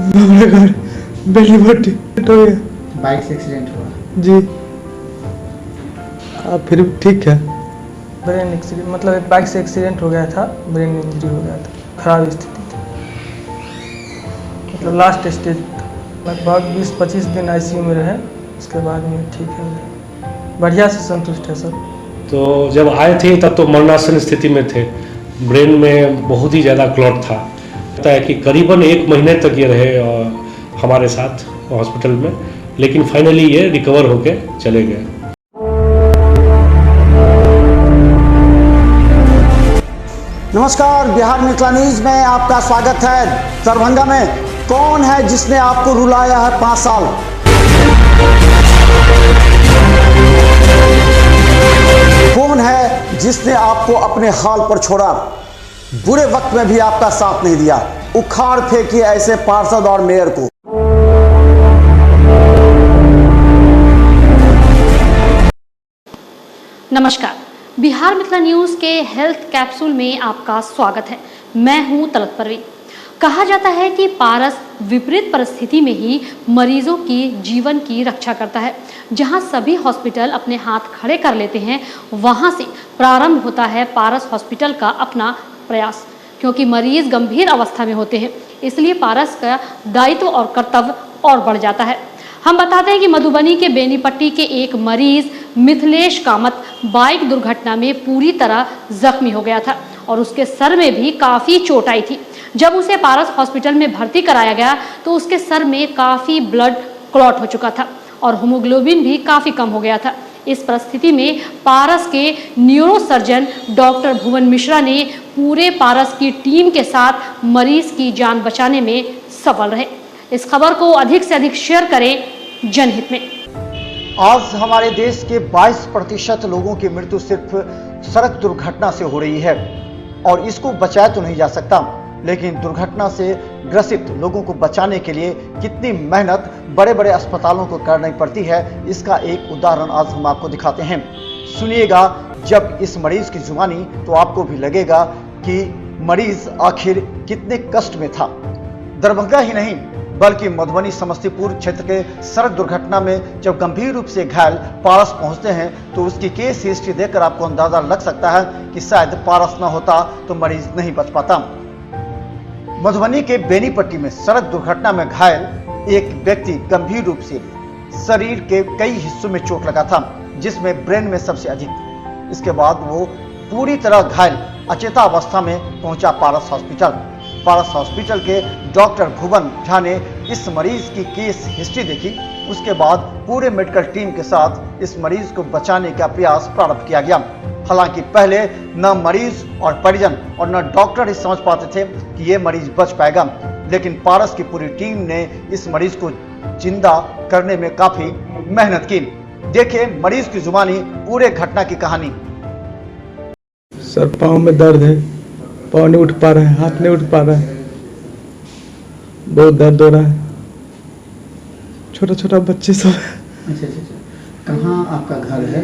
हमारे घर बेली भट्टी हो गया। बाइक से एक्सीडेंट हुआ जी। फिर ठीक है। ब्रेन एक्सीडेंट मतलब एक बाइक से एक्सीडेंट हो गया था, ब्रेन इंजरी हो गया था, खराब स्थिति थी, मतलब लास्ट स्टेज था। लगभग 20-25 दिन आईसीयू में रहे, उसके बाद में ठीक है, बढ़िया से संतुष्ट है सर। तो जब आए थे तब तो मरणासन स्थिति में थे, ब्रेन में बहुत ही ज़्यादा क्लॉट था। लगता है कि करीबन 1 महीने तक ये रहे हमारे साथ हॉस्पिटल में, लेकिन फाइनली ये रिकवर होके चले गए। नमस्कार, बिहार मिथिला न्यूज में आपका स्वागत है। दरभंगा में कौन है जिसने आपको रुलाया है 5 साल? कौन है जिसने आपको अपने हाल पर छोड़ा? बुरे वक्त में भी आपका साथ नहीं दिया। उखाड़ फेंकिए ऐसे पार्षद और मेयर को। नमस्कार, बिहार मिथिला न्यूज के हेल्थ कैप्सूल में आपका स्वागत है। मैं हूं तलत परवीन। कहा जाता है कि पारस विपरीत परिस्थिति में ही मरीजों की जीवन की रक्षा करता है। जहां सभी हॉस्पिटल अपने हाथ खड़े कर लेते हैं, वहां से प्रारंभ होता है पारस हॉस्पिटल का अपना प्रयास। क्योंकि मरीज गंभीर अवस्था में होते हैं, इसलिए पारस का दायित्व और कर्तव्य और बढ़ जाता है। हम बताते हैं कि मधुबनी के बेनीपट्टी के एक मरीज मिथिलेश कामत बाइक दुर्घटना में पूरी तरह जख्मी हो गया था और उसके सर में भी काफ़ी चोट आई थी। जब उसे पारस हॉस्पिटल में भर्ती कराया गया तो उसके सर में काफ़ी ब्लड क्लॉट हो चुका था और हीमोग्लोबिन भी काफ़ी कम हो गया था। इस परिस्थिति में पारस के न्यूरोसर्जन डॉक्टर भुवन मिश्रा ने पूरे पारस की टीम के साथ मरीज की जान बचाने में सफल रहे। इस खबर को अधिक से अधिक शेयर करें जनहित में। आज हमारे देश के 22% लोगों की मृत्यु सिर्फ सड़क दुर्घटना से हो रही है और इसको बचाया तो नहीं जा सकता, लेकिन दुर्घटना से ग्रसित लोगों को बचाने के लिए कितनी मेहनत बड़े बड़े अस्पतालों को करनी पड़ती है, इसका एक उदाहरण आज हम आपको दिखाते हैं। सुनिएगा जब इस मरीज की जुबानी, तो आपको भी लगेगा कि मरीज आखिर कितने कष्ट में था। दरभंगा ही नहीं बल्कि मधुबनी समस्तीपुर क्षेत्र के सड़क दुर्घटना में जब गंभीर रूप से घायल पारस पहुंचते हैं तो उसकी केस हिस्ट्री देखकर आपको अंदाजा लग सकता है कि शायद पारस ना होता तो मरीज नहीं बच पाता। मधुबनी के बेनीपट्टी में सड़क दुर्घटना में घायल एक व्यक्ति गंभीर रूप से शरीर के कई हिस्सों में चोट लगा था, जिसमें ब्रेन में सबसे अधिक। इसके बाद वो पूरी तरह घायल अचेता अवस्था में पहुंचा पारस हॉस्पिटल। पारस हॉस्पिटल के डॉक्टर भुवन झा ने इस मरीज की केस हिस्ट्री देखी। उसके बाद पूरे मेडिकल टीम के साथ इस मरीज को बचाने का प्रयास प्रारंभ किया गया। हालांकि पहले न मरीज और परिजन और न डॉक्टर ही समझ पाते थे कि ये मरीज बच पाएगा, लेकिन पारस की पूरी टीम ने इस मरीज को जिंदा करने में काफी मेहनत की। देखिए मरीज की जुबानी, पूरे घटना की कहानी। सर पाँव में दर्द है, पाँव नहीं उठ पा रहा है, हाथ नहीं उठ पा रहा है, बहुत दर्द हो रहा है। छोटा छोटा बच्चे सब। अच्छा, कहाँ आपका घर है?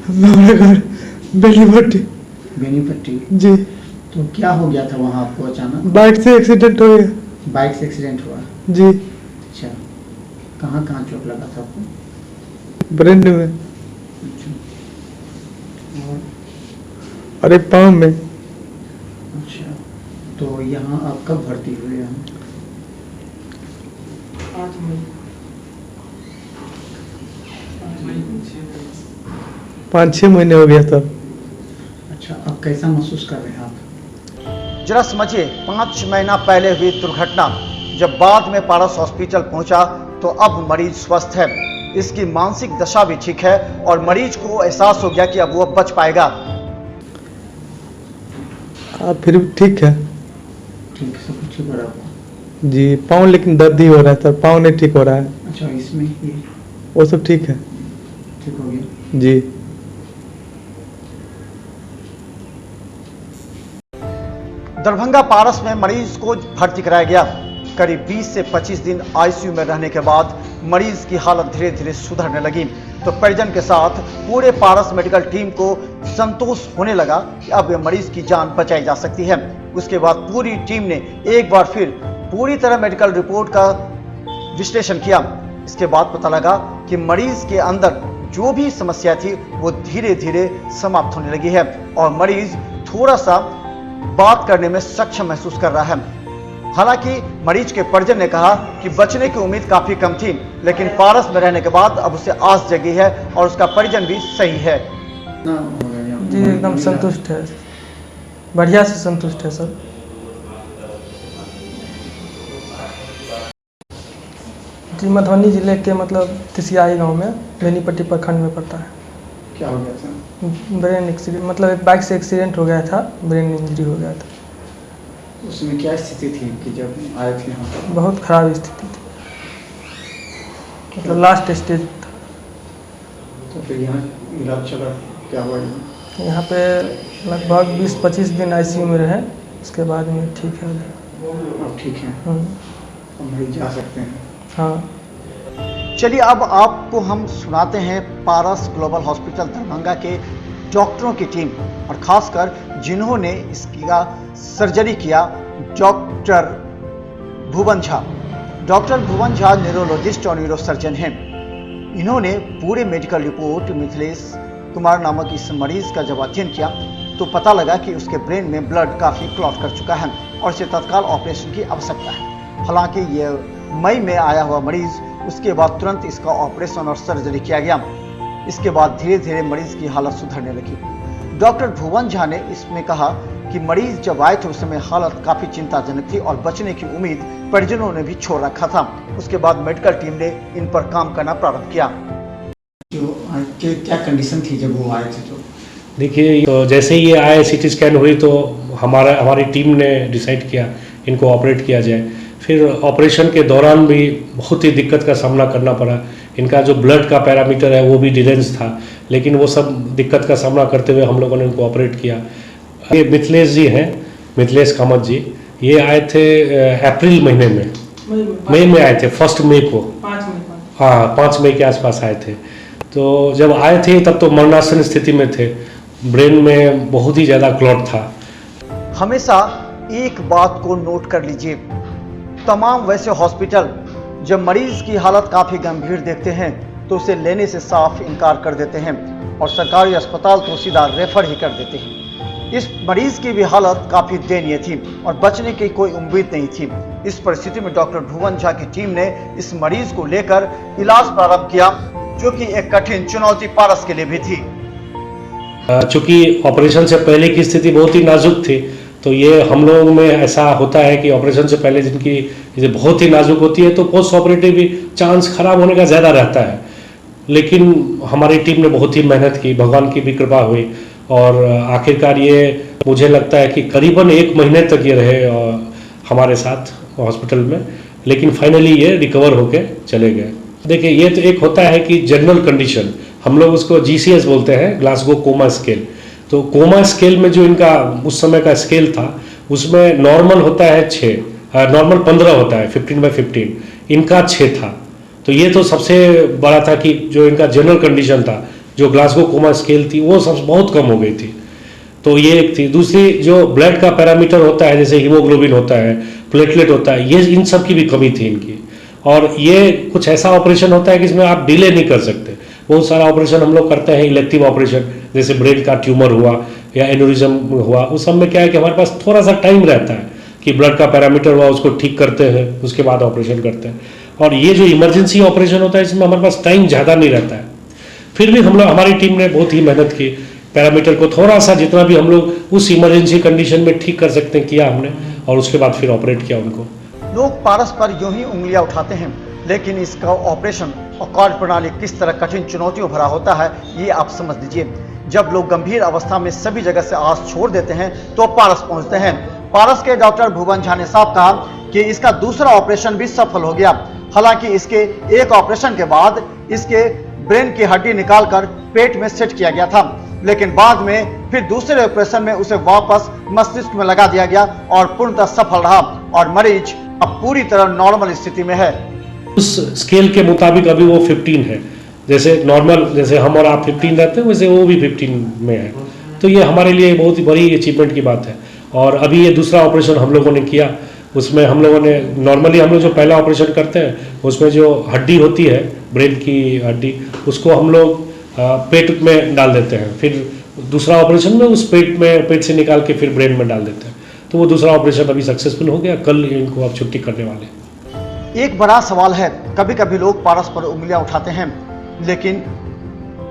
हमारे घर बेनीपट्टी। बेनीपट्टी जी। तो क्या हो गया था वहाँ आपको अचानक? बाइक से एक्सीडेंट हो गया। बाइक से एक्सीडेंट हुआ? जी। अच्छा, कहाँ कहाँ चोट लगा था आपको? ब्रेन में अच्छा, और एक पाँव में। अच्छा, तो यहाँ आप कब भर्ती हुए हैं? 5-6 महीने हो गया था। अच्छा, अब कैसा महसूस कर रहे हैं आप? जरा समझिए, 5 महीना पहले हुई दुर्घटना, जब बाद में पारस हॉस्पिटल पहुंचा तो अब मरीज स्वस्थ है, इसकी मानसिक दशा भी ठीक है और मरीज को एहसास हो गया कि अब वो बच पाएगा। फिर ठीक है। ठीक, सब कुछ ठीक हो रहा है? जी, पाँव लेकिन दर्द ही हो रहा है सर, पाँव नहीं ठीक हो रहा है। अच्छा, इसमें ये वो सब ठीक है। ठीक हो गया? जी। दरभंगा पारस में मरीज को भर्ती कराया गया। करीब 20 से 25 दिन आईसीयू में रहने के बाद मरीज की हालत धीरे धीरे सुधरने लगी तो परिजन के साथ पूरे पारस मेडिकल टीम को संतोष होने लगा कि अब मरीज की जान बचाई जा सकती है। उसके बाद पूरी टीम ने एक बार फिर पूरी तरह मेडिकल रिपोर्ट का विश्लेषण किया। इसके बाद पता लगा कि मरीज के अंदर जो भी समस्या थी वो धीरे धीरे समाप्त होने लगी है और मरीज थोड़ा सा बात करने में सक्षम महसूस कर रहा है। हालांकि मरीज के परिजन ने कहा कि बचने की उम्मीद काफी कम थी, लेकिन पारस में रहने के बाद अब उसे आस जगी है और उसका परिजन भी सही है। जी एकदम संतुष्ट है, बढ़िया से संतुष्ट है सर। जी मधुबनी जिले के मतलब तिसियाई गांव में बेनीपट्टी प्रखंड में पड़ता है। क्या हो गया था? ब्रेन एक्सीडेंट, मतलब एक बाइक से एक्सीडेंट हो गया था, ब्रेन इंजरी हो गया था। उसमें क्या स्थिति थी कि जब आए थे यहाँ पर? बहुत खराब स्थिति थी, मतलब लास्ट स्टेज था। तो फिर यहाँ इलाज चला, क्या हुआ? यहाँ पे लगभग 20-25 दिन आईसीयू में रहे, उसके बाद में ठीक है। अब ठीक है, अब मरीज जा सकते हैं। हाँ। चलिए अब आपको हम सुनाते हैं पारस ग्लोबल हॉस्पिटल दरभंगा के डॉक्टरों की टीम और खासकर जिन्होंने इसका सर्जरी किया, डॉक्टर भुवन झा। डॉक्टर भुवन झा न्यूरोलॉजिस्ट और न्यूरोसर्जन हैं। इन्होंने पूरे मेडिकल रिपोर्ट मिथिलेश कुमार नामक इस मरीज का जब अध्ययन किया तो पता लगा कि उसके ब्रेन में ब्लड काफ़ी क्लॉट कर चुका है और इसे तत्काल ऑपरेशन की आवश्यकता है। हालांकि ये मई में आया हुआ मरीज, उसके बाद तुरंत इसका ऑपरेशन और सर्जरी किया गया। इसके बाद धीरे धीरे मरीज की हालत सुधरने लगी। डॉक्टर भुवन झा ने इसमें कहा कि मरीज जब आए थे उस समय हालत काफी चिंताजनक थी और बचने की उम्मीद परिजनों ने भी छोड़ रखा था। उसके बाद मेडिकल टीम ने इन पर काम करना प्रारंभ किया। जो क्या कंडीशन थी जब वो आए थे? तो देखिए, तो जैसे ही ये आए, सीटी स्कैन हुई तो हमारी टीम ने डिसाइड किया इनको ऑपरेट किया जाए। फिर ऑपरेशन के दौरान भी बहुत ही दिक्कत का सामना करना पड़ा। इनका जो ब्लड का पैरामीटर है वो भी डिलेंस था, लेकिन वो सब दिक्कत का सामना करते हुए हम लोगों ने इनको ऑपरेट किया। ये मिथिलेश जी हैं, मिथिलेश कामत जी, ये आए थे अप्रैल महीने में, मई में आए थे, 1 मई को। 5 मई। हाँ, 5 मई के आसपास आए थे। तो जब आए थे तब तो मरणासन स्थिति में थे, ब्रेन में बहुत ही ज़्यादा क्लॉट था। हमेशा एक बात को नोट कर लीजिए, तमाम वैसे हॉस्पिटल जब मरीज की हालत काफ़ी गंभीर देखते हैं तो उसे लेने से साफ इनकार कर देते हैं और सरकारी अस्पताल तो सीधा रेफर ही कर देते हैं। इस मरीज की भी हालत काफ़ी दयनीय थी और बचने की कोई उम्मीद नहीं थी। इस परिस्थिति में डॉक्टर भुवन झा की टीम ने इस मरीज को लेकर इलाज प्रारंभ किया, जो कि एक कठिन चुनौती पारस के लिए भी थी। चूंकि ऑपरेशन से पहले की स्थिति बहुत ही नाजुक थी, तो ये हम लोगों में ऐसा होता है कि ऑपरेशन से पहले जिनकी बहुत ही नाजुक होती है तो पोस्ट ऑपरेटिव भी चांस खराब होने का ज़्यादा रहता है। लेकिन हमारी टीम ने बहुत ही मेहनत की, भगवान की भी कृपा हुई और आखिरकार ये मुझे लगता है कि करीबन 1 महीने तक ये रहे हमारे साथ हॉस्पिटल में, लेकिन फाइनली ये रिकवर होके चले गए। देखिए, ये तो एक होता है कि जनरल कंडीशन, हम लोग उसको GCS बोलते हैं, ग्लासगो कोमा स्केल। तो कोमा स्केल में जो इनका उस समय का स्केल था उसमें नॉर्मल होता है 6, नॉर्मल 15 होता है 15/15, इनका 6 था। तो ये तो सबसे बड़ा था कि जो इनका जनरल कंडीशन था, जो ग्लासगो कोमा स्केल थी, वो सब बहुत कम हो गई थी। तो ये एक थी। दूसरी जो ब्लड का पैरामीटर होता है, जैसे हीमोग्लोबिन होता है, प्लेटलेट होता है, ये इन सब की भी कमी थी इनकी। और ये कुछ ऐसा ऑपरेशन होता है कि इसमें आप डिले नहीं कर सकते। बहुत सारा ऑपरेशन हम लोग करते हैं, इलेक्टिव ऑपरेशन, जैसे ब्रेन का ट्यूमर हुआ या एनोरिज्म हुआ, उस सब में क्या है कि हमारे पास थोड़ा सा टाइम रहता है कि ब्लड का पैरामीटर हुआ उसको ठीक करते हैं, उसके बाद ऑपरेशन करते हैं। और ये जो इमरजेंसी ऑपरेशन होता है इसमें हमारे पास टाइम ज़्यादा नहीं रहता है। फिर भी हम लोग, हमारी टीम ने बहुत ही मेहनत की, पैरामीटर को थोड़ा सा जितना भी हम लोग उस इमरजेंसी कंडीशन में ठीक कर सकते हैं किया हमने, और उसके बाद फिर ऑपरेट किया उनको। लोग पारस पर यूं ही उंगलियां उठाते हैं, लेकिन इसका ऑपरेशन और कार्य प्रणाली किस तरह कठिन चुनौतियों भरा होता है ये आप समझ लीजिए। जब लोग गंभीर अवस्था में सभी जगह से आस छोड़ देते हैं तो पारस पहुंचते हैं। पारस के डॉक्टर भुवन झा ने साफ कहा कि इसका दूसरा ऑपरेशन भी सफल हो गया। हालांकि इसके एक ऑपरेशन के बाद इसके ब्रेन की हड्डी निकालकर पेट में सेट किया गया था, लेकिन बाद में फिर दूसरे ऑपरेशन में उसे वापस मस्तिष्क में लगा दिया गया और पूर्णतः सफल रहा और मरीज अब पूरी तरह नॉर्मल स्थिति में है। उस स्केल के मुताबिक अभी वो 15 है, जैसे नॉर्मल, जैसे हम और आप 15 रहते हैं वैसे वो भी 15 में है। तो ये हमारे लिए बहुत ही बड़ी अचीवमेंट की बात है। और अभी ये दूसरा ऑपरेशन हम लोगों ने किया उसमें हम लोगों ने नॉर्मली हम लोग जो पहला ऑपरेशन करते हैं उसमें जो हड्डी होती है ब्रेन की हड्डी उसको हम लोग पेट में डाल देते हैं, फिर दूसरा ऑपरेशन में उस पेट से निकाल के फिर ब्रेन में डाल देते हैं। तो वो दूसरा ऑपरेशन अभी सक्सेसफुल हो गया, कल इनको अब छुट्टी करने वाले हैं। एक बड़ा सवाल है, कभी कभी लोग पारस पर उंगलियां उठाते हैं, लेकिन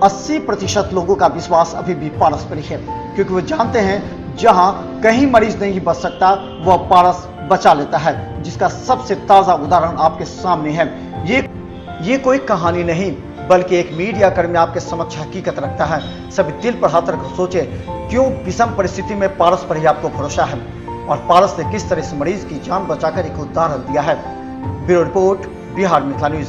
80% लोगों का विश्वास अभी भी पारस पर ही है, क्योंकि वो जानते हैं जहां कहीं मरीज नहीं बच सकता वह पारस बचा लेता है, जिसका सबसे ताजा उदाहरण आपके सामने है। ये कोई कहानी नहीं बल्कि एक मीडिया कर्मी आपके समक्ष हकीकत रखता है। सभी दिल पर हाथ रख सोचे, क्यों विषम परिस्थिति में पारस पर ही आपको भरोसा है और पारस ने किस तरह से मरीज की जान बचाकर एक उदाहरण दिया है। Bureau report, Bihar Mithila news.